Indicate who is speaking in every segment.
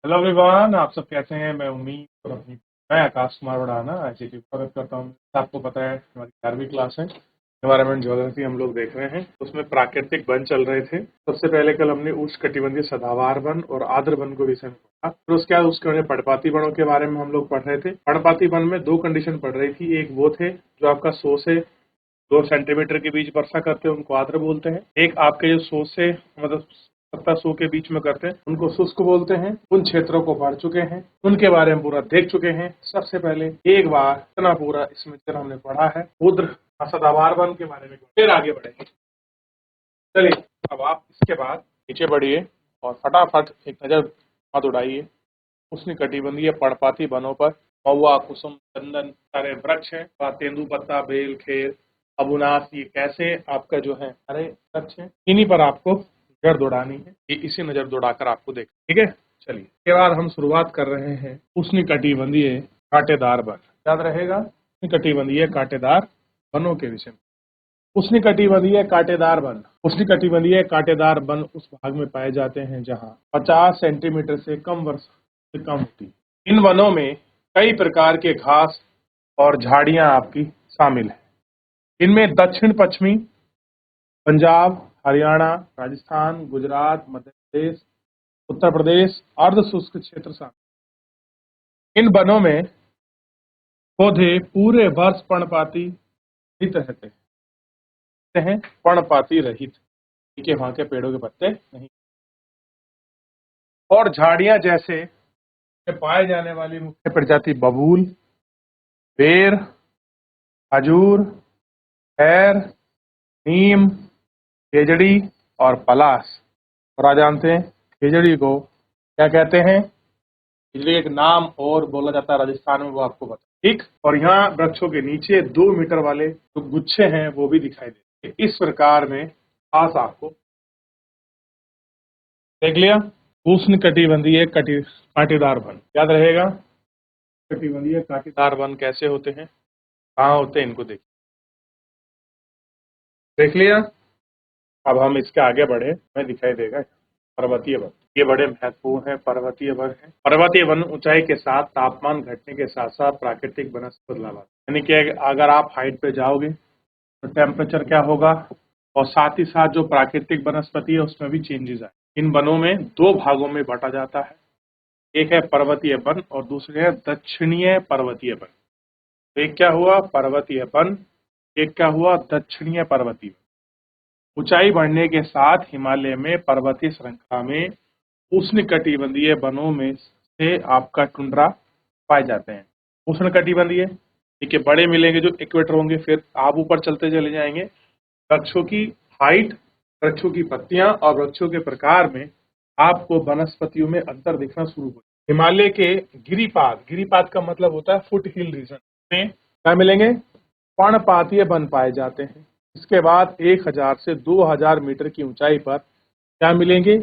Speaker 1: Hello everyone, आप सब कैसे हैं। मैं आकाश कुमार उड़ाना आईसीटी स्वागत करता हूँ। आपको पता है हमारी 11वीं क्लास है, एनवायरमेंट ज्योग्राफी हम लोग देख रहे हैं। उसमें प्राकृतिक वन चल रहे थे। सबसे पहले कल हमने उष्णकटिबंधीय सदाबहार वन और आर्द्र वन को विषय में पढ़ा। फिर उसके बाद उसके बाद पर्णपाती वनों के बारे में हम लोग पढ़ रहे थे। पर्णपाती वन में दो कंडीशन पढ़ रही थी। एक वो थे जो आपका 100 से 2 सेंटीमीटर के बीच वर्षा करते हैं, उनको आर्द्र बोलते हैं। एक आपके जो 100 से मतलब 70-100 के बीच में करते हैं, उनको शुष्क बोलते हैं। उन क्षेत्रों को पढ़ चुके हैं, उनके बारे में पूरा देख चुके हैं। सबसे पहले एक बार इतना पूरा इसमें हमने पढ़ा है रुद्र सदाबहार वन के बारे में, फिर आगे बढ़ेंगे। चलिए, अब आप इसके बाद नीचे बढ़िए और फटाफट एक नजर हाथ उड़ाइए उष्णकटिबंधीय पर्णपाती वनों पर। महुआ, कुसुम, चंदन सारे वृक्ष हैं। तेंदुपत्ता, बेल, खेर, अबुनास, ये कैसे आपका जो है सारे वृक्ष हैं। इन्हीं पर आपको नजर दौड़ानी है। ये इसी नजर दौड़ाकर आपको देख, ठीक है। चलिए, इसके बाद हम शुरुआत कर रहे हैं उष्णकटिबंधीय कांटेदार वन। याद रहेगा, उष्णकटिबंधीय कांटेदार वनों के विषय में। उष्णकटिबंधीय कांटेदार वन उस भाग में पाए जाते हैं जहां 50 सेंटीमीटर से कम वर्षा से कम होती है। इन वनों में कई प्रकार के घास और झाड़ियां आपकी शामिल हैं। इनमें दक्षिण पश्चिमी पंजाब, हरियाणा, राजस्थान, गुजरात, मध्य प्रदेश, उत्तर प्रदेश अर्ध शुष्क क्षेत्र शामिल। इन वनों में पौधे पूरे वर्ष पर्णपाती रहित रहते हैं। पर्णपाती रहित, ठीक है, वहां के पेड़ों के पत्ते नहीं। और झाड़ियां जैसे पाए जाने वाली मुख्य प्रजाति बबूल, बेर, खजूर, खैर, नीम, खेजड़ी और पलास। और आप जानते हैं खेजड़ी को क्या कहते हैं। खेजड़ी एक नाम और बोला जाता है राजस्थान में, वो आपको बता, ठीक। और यहाँ वृक्षों के नीचे 2 मीटर वाले जो गुच्छे हैं वो भी दिखाई देते हैं। इस प्रकार में खास आपको देख लिया। उष्णकटिबंधीय कांटेदार वन याद रहेगा। कटिबंधीय कांटेदार वन कैसे होते हैं, कहाँ होते हैं, इनको देख लिया। अब हम इसके आगे बढ़े, हमें दिखाई देगा पर्वतीय वन। ये बड़े महत्वपूर्ण है। पर्वतीय वन है। पर्वतीय वन ऊंचाई के साथ तापमान घटने के साथ साथ प्राकृतिक वनस्पति बदलाव आता है। यानी कि अगर आप हाइट पे जाओगे तो टेम्परेचर क्या होगा, और साथ ही साथ जो प्राकृतिक वनस्पति है उसमें भी चेंजेस आए। इन वनों में दो भागों में बांटा जाता है। एक है पर्वतीय वन और दूसरे है दक्षिणीय पर्वतीय वन। तो एक क्या हुआ पर्वतीय वन, एक क्या हुआ दक्षिणीय पर्वतीय वन। ऊंचाई बढ़ने के साथ हिमालय में पर्वतीय श्रृंखला में उष्णकटिबंधीय वनों में से आपका टुंड्रा पाए जाते हैं। उष्णकटिबंधीय, ठीक है, बड़े मिलेंगे जो इक्वेटर होंगे। फिर आप ऊपर चलते चले जाएंगे, वृक्षों की हाइट, वृक्षों की पत्तियां और वृक्षों के प्रकार में आपको वनस्पतियों में अंतर दिखना शुरू हो। हिमालय के गिरिपाद, गिरिपाद का मतलब होता है फुट हिल रीजन में क्या मिलेंगे, पर्णपातीय वन पाए जाते हैं। इसके बाद 1000 से 2000 मीटर की ऊंचाई पर क्या मिलेंगे,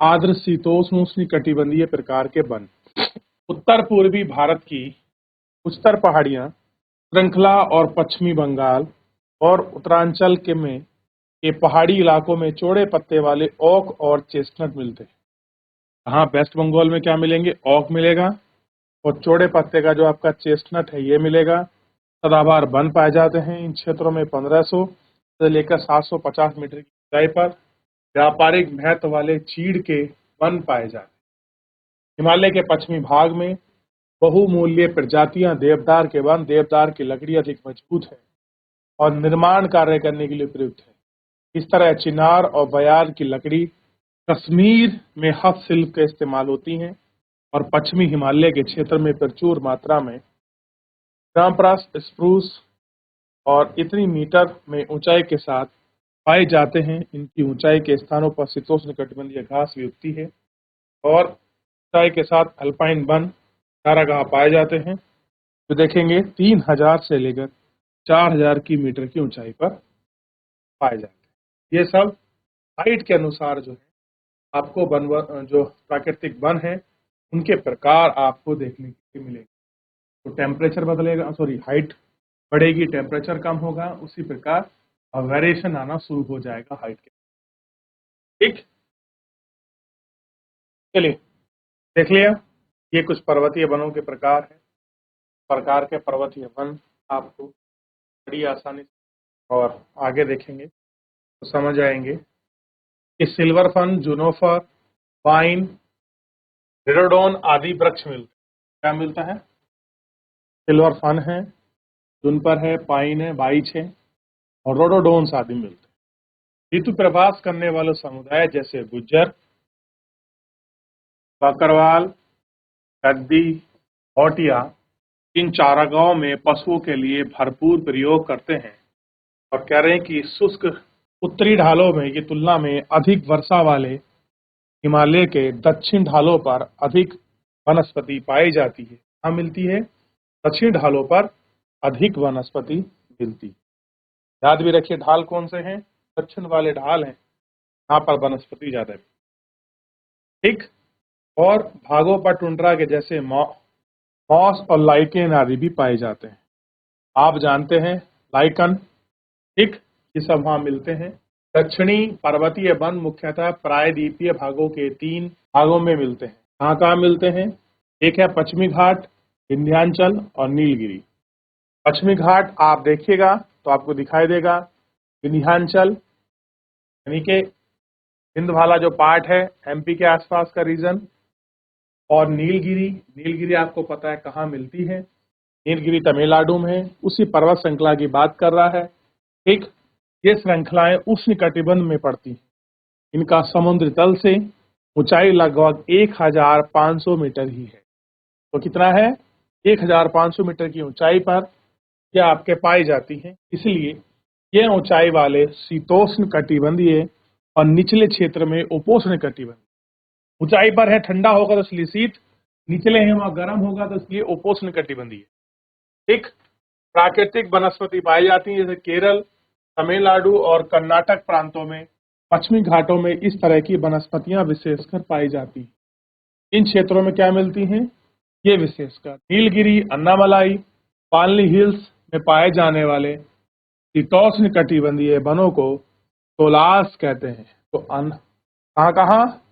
Speaker 1: आर्द्र शीतोष्ण उष्णकटिबंधीय प्रकार के वन। उत्तर पूर्वी भारत की उच्चतर पहाड़ियां श्रृंखला और पश्चिमी बंगाल और उत्तरांचल के पहाड़ी इलाकों में चौड़े पत्ते वाले ओक और चेस्टनट मिलते हैं। हाँ, वेस्ट बंगाल में क्या मिलेंगे, ओक मिलेगा और चौड़े पत्ते का जो आपका चेस्टनट है ये मिलेगा। सदाबहार वन पाए जाते हैं इन क्षेत्रों में 1500 से लेकर 750 मीटर की ऊंचाई पर। व्यापारिक महत्व वाले चीड़ के वन पाए जाते हैं। हिमालय के पश्चिमी भाग में बहुमूल्य प्रजातियां देवदार के वन, देवदार की लकड़ी अधिक मजबूत है और निर्माण कार्य करने के लिए प्रयुक्त है। इस तरह चिनार और बयार की लकड़ी कश्मीर में हस्तशिल्प के इस्तेमाल होती हैं और पश्चिमी हिमालय के क्षेत्र में प्रचुर मात्रा में साम्प्रास, स्प्रूस और इतनी मीटर में ऊंचाई के साथ पाए जाते हैं। इनकी ऊंचाई के स्थानों पर शीतोष्णकटिबंधीय घास भी उगती है और ऊंचाई के साथ अल्पाइन वन चारागाह पाए जाते हैं, जो देखेंगे 3000 से लेकर 4000 की मीटर की ऊंचाई पर पाए जाते हैं। ये सब हाइट के अनुसार जो है आपको वन, जो प्राकृतिक वन है उनके प्रकार आपको देखने के लिए मिलेंगे। तो टेम्परेचर बदलेगा, सॉरी, हाइट बढ़ेगी, टेम्परेचर कम होगा, उसी प्रकार वेरिएशन आना शुरू हो जाएगा, हाइट के, ठीक। चलिए, देखते हैं। देख लिया, ये कुछ पर्वतीय वनों के प्रकार है। प्रकार के पर्वतीय वन आपको बड़ी आसानी से और आगे देखेंगे तो समझ आएंगे कि सिल्वर फन, जूनोफर, पाइन, रिडोडोन आदि वृक्ष मिलते हैं। क्या मिलता है? सिल्वर फन है, जूनपर है, पाइन है, बाइच है और रोडोडोन्स आदि मिलते हैं। ऋतु प्रवास करने वाले समुदाय जैसे गुज्जर, बकरवाल, गद्दी, होटिया इन चारागाहों में पशुओं के लिए भरपूर प्रयोग करते हैं और कह रहे हैं कि शुष्क उत्तरी ढालों में की तुलना में अधिक वर्षा वाले हिमालय के दक्षिण ढालों पर अधिक वनस्पति पाई जाती है। कहाँ मिलती है? दक्षिण ढालों पर अधिक वनस्पति मिलती है। याद भी रखिए, ढाल कौन से हैं? दक्षिण वाले ढाल हैं, यहाँ पर वनस्पति ज्यादा है। ठीक। और भागों पर टुंड्रा के जैसे मॉस और लाइकेन आदि भी पाए जाते हैं। आप जानते हैं लाइकन, ठीक, ये सब वहां मिलते हैं। दक्षिणी पर्वतीय वन मुख्यतः प्रायद्वीपीय भागों के 3 भागों में मिलते हैं। कहाँ कहाँ मिलते हैं? एक है पश्चिमी घाट, विंध्याचल और नीलगिरी। पश्चिमी घाट आप देखिएगा तो आपको दिखाई देगा विंध्याचल, यानी कि विंध्यवाला जो पार्ट है एमपी के आसपास का रीजन, और नीलगिरी, नीलगिरी आपको पता है कहाँ मिलती है? नीलगिरी तमिलनाडु में है। उसी पर्वत श्रृंखला की बात कर रहा है। ठीक, ये श्रृंखलाएं उष्णकटिबंध में पड़ती हैं। इनका समुद्र तल से ऊंचाई लगभग 1500 मीटर ही है। तो कितना है? 1500 मीटर की ऊंचाई पर यह आपके पाई जाती है। इसलिए यह ऊंचाई वाले शीतोष्ण कटिबंधीय और निचले क्षेत्र में उपोष्ण कटिबंधीय। ऊंचाई पर है ठंडा होगा तो इसलिए शीत, निचले है वहां गर्म होगा तो इसलिए उपोष्ण कटिबंधीय। ठीक। प्राकृतिक वनस्पति पाई जाती है, जैसे केरल, तमिलनाडु और कर्नाटक प्रांतों में पश्चिमी घाटों में इस तरह की वनस्पतियां विशेषकर पाई जाती हैं। इन क्षेत्रों में क्या मिलती हैं? ये विशेषकर नीलगिरी, अन्नामलाई, पालनी हिल्स में पाए जाने वाले शीतोष्ण कटिबंधीय वनों को तोलास कहते हैं। तो कहाँ कहाँ?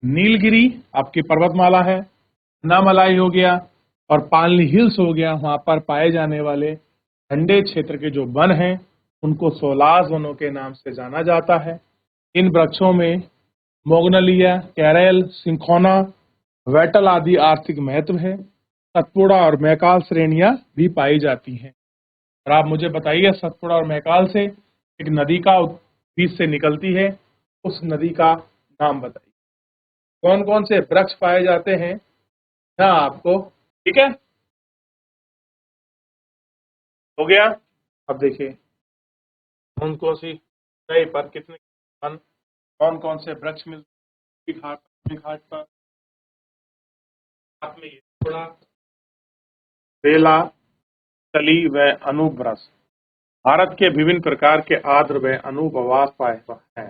Speaker 1: नीलगिरी आपकी पर्वतमाला है, अन्नामलाई हो गया और पालनी हिल्स हो गया, वहां पर पाए जाने वाले ठंडे क्षेत्र के जो वन हैं उनको सोलास वनों के नाम से जाना जाता है। इन वृक्षों में मोगनलिया, कैरेल, सिंखोना, वेटल आदि आर्थिक महत्व है। सतपुड़ा और मैकाल श्रेणियां भी पाई जाती हैं। और आप मुझे बताइए, सतपुड़ा और मैकाल से एक नदी का बीच से निकलती है, उस नदी का नाम बताइए। कौन कौन से वृक्ष पाए जाते हैं यहाँ आपको? ठीक है, हो गया। अब देखिए कौन कौन सी ऊंचाई पर कितने कौन कौन से वृक्ष मिलते घाट घाट पर। साथ में ये थोड़ा बेला, कली व अनुवृक्ष भारत के विभिन्न प्रकार के आर्द्र व अनुपवास पाए हैं।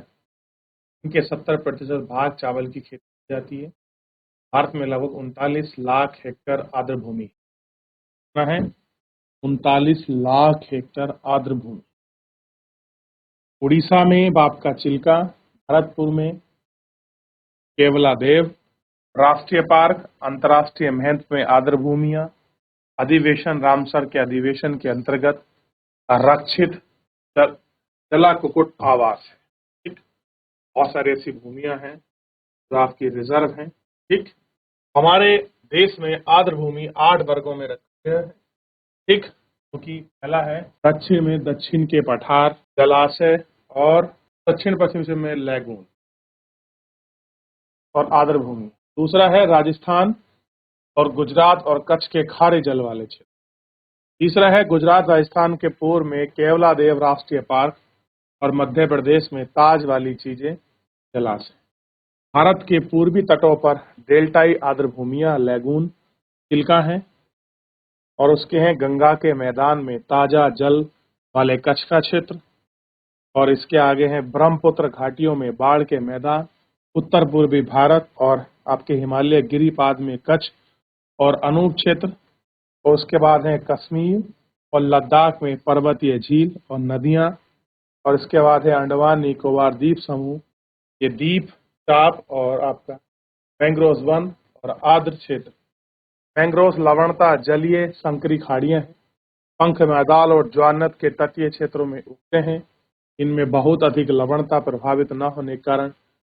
Speaker 1: इनके 70% भाग चावल की खेती की जाती है। भारत में लगभग 39 लाख हेक्टेयर आर्द्र भूमि है। 39 लाख हेक्टेयर आर्द्र भूमि। उड़ीसा में बाप का चिल्का, भरतपुर में केवलादेव राष्ट्रीय पार्क, अंतर्राष्ट्रीय महत्व में आर्द्र भूमियां, अधिवेशन रामसर के अधिवेशन के अंतर्गत आरक्षित जला कुक्कुट आवास है। ठीक, बहुत सारी ऐसी भूमियां हैं जो आपकी रिजर्व हैं। ठीक, हमारे देश में आर्द्र भूमि 8 वर्गों में रखी है। ठीक, क्योंकि पहला है दक्षिण में दक्षिण के पठार, जलाशय और दक्षिण पश्चिम में लैगून और आर्द्र भूमि। दूसरा है राजस्थान और गुजरात और कच्छ के खारे जल वाले क्षेत्र। तीसरा है गुजरात राजस्थान के पूर्व में केवलादेव राष्ट्रीय पार्क और मध्य प्रदेश में ताज वाली चीजें जलाशय। भारत के पूर्वी तटों पर डेल्टाई आर्द्र भूमियां, लैगून, चिल्का हैं और उसके हैं गंगा के मैदान में ताजा जल वाले कच्छ का क्षेत्र, और इसके आगे हैं ब्रह्मपुत्र घाटियों में बाढ़ के मैदान, उत्तर पूर्वी भारत और आपके हिमालय गिरिपाद में कच्छ और अनूप क्षेत्र, और उसके बाद है कश्मीर और लद्दाख में पर्वतीय झील और नदियां, और इसके बाद है अंडमान निकोबार द्वीप समूह, ये द्वीप टाप और आपका मैंग्रोव वन और आर्द्र क्षेत्र। मैंग्रोव लवणता जलीय संकरी खाड़ियां हैं। पंख मैदान और ज्वारनद के तटीय क्षेत्रों में उगते हैं। इनमें बहुत अधिक लवणता प्रभावित न होने के कारण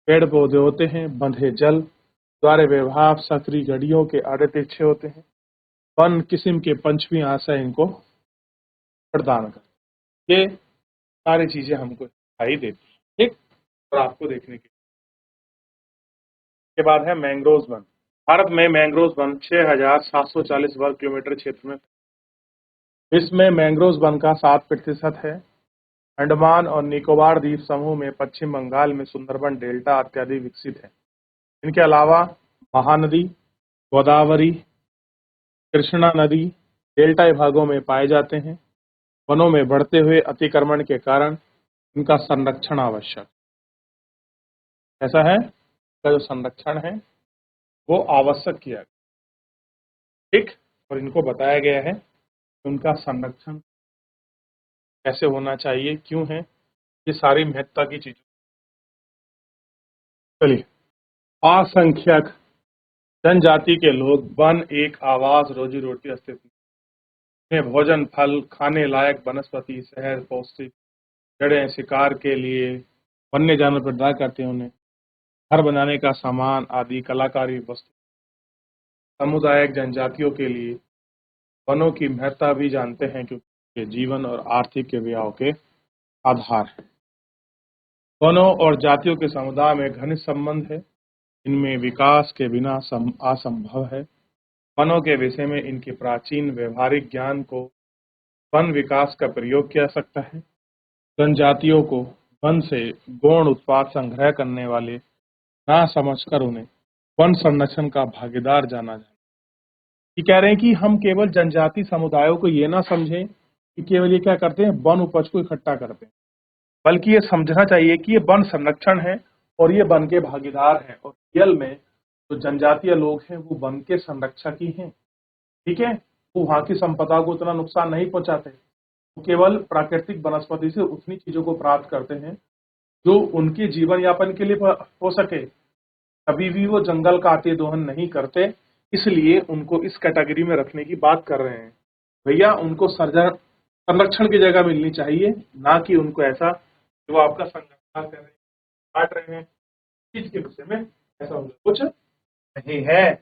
Speaker 1: पेड़ पौधे होते हैं। बंधे जल द्वारा व्यवहार सक्रिय घड़ियों के आड़े तिरछे होते हैं। वन किस्म के पंचमी आशय इनको प्रदान करते। ये सारी चीजें हमको दिखाई देती है, ठीक। और आपको देखने के बाद है मैंग्रोव वन। भारत में मैंग्रोव वन 6,740 वर्ग किलोमीटर क्षेत्र में। इसमें मैंग्रोव वन का 7% है। अंडमान और निकोबार द्वीप समूह में पश्चिम बंगाल में सुंदरबन डेल्टा अत्यधिक विकसित है। इनके अलावा महानदी, गोदावरी, कृष्णा नदी डेल्टा भागों में पाए जाते हैं। वनों में बढ़ते हुए अतिक्रमण के कारण इनका संरक्षण आवश्यक। ऐसा है, इसका जो संरक्षण है वो आवश्यक किया गया, ठीक। और इनको बताया गया है कि उनका संरक्षण कैसे होना चाहिए, क्यों है, ये सारी महत्ता की चीजें। चलिए, असंख्यक जनजाति के लोग वन एक आवास, रोजी रोटी, अस्तित्व में भोजन, फल, खाने लायक वनस्पति, शहर, पौष्टिक जड़ें, शिकार के लिए वन्य जानवर पैदा करते हैं, उन्हें घर बनाने का सामान आदि कलाकारी वस्तु। सामुदायिक जनजातियों के लिए वनों की महत्ता भी जानते हैं, क्योंकि जीवन और आर्थिक व्यवहार के आधार है। वनों और जातियों के समुदाय में घनिष्ठ संबंध है। इनमें विकास के बिना असंभव है। वनों के विषय में इनके प्राचीन व्यवहारिक ज्ञान को वन विकास का प्रयोग किया जा सकता है। जनजातियों को वन से गौण उत्पाद संग्रह करने वाले ना समझकर उन्हें वन संरक्षण का भागीदार जाना जाए। ये कह रहे हैं कि हम केवल जनजाति समुदायों को ये ना समझें कि केवल ये क्या करते हैं, वन उपज को इकट्ठा करते हैं, बल्कि ये समझना चाहिए कि ये वन संरक्षण है और ये वन के भागीदार हैं। और रियल में जो जनजातीय लोग हैं वो वन के संरक्षक ही हैं, ठीक है। वो वहां की संपदा को उतना नुकसान नहीं पहुंचाते, वो केवल प्राकृतिक वनस्पति से उतनी चीजों को प्राप्त करते हैं जो उनके जीवन यापन के लिए हो सके। कभी भी वो जंगल काटे दोहन नहीं करते, इसलिए उनको इस कैटेगरी में रखने की बात कर रहे हैं। भैया उनको संरक्षण की जगह मिलनी चाहिए, ना कि उनको ऐसा कि वो आपका संरक्षण कर रहे हैं, काट रहे हैं। चीज के विषय में ऐसा कुछ नहीं है।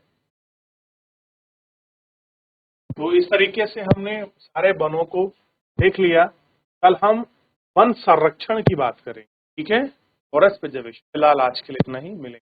Speaker 1: तो इस तरीके से हमने सारे वनों को देख लिया। कल हम वन संरक्षण की बात करें, ठीक है। Forest preservation. फिलहाल आज के लिए इतना ही, मिलेंगे।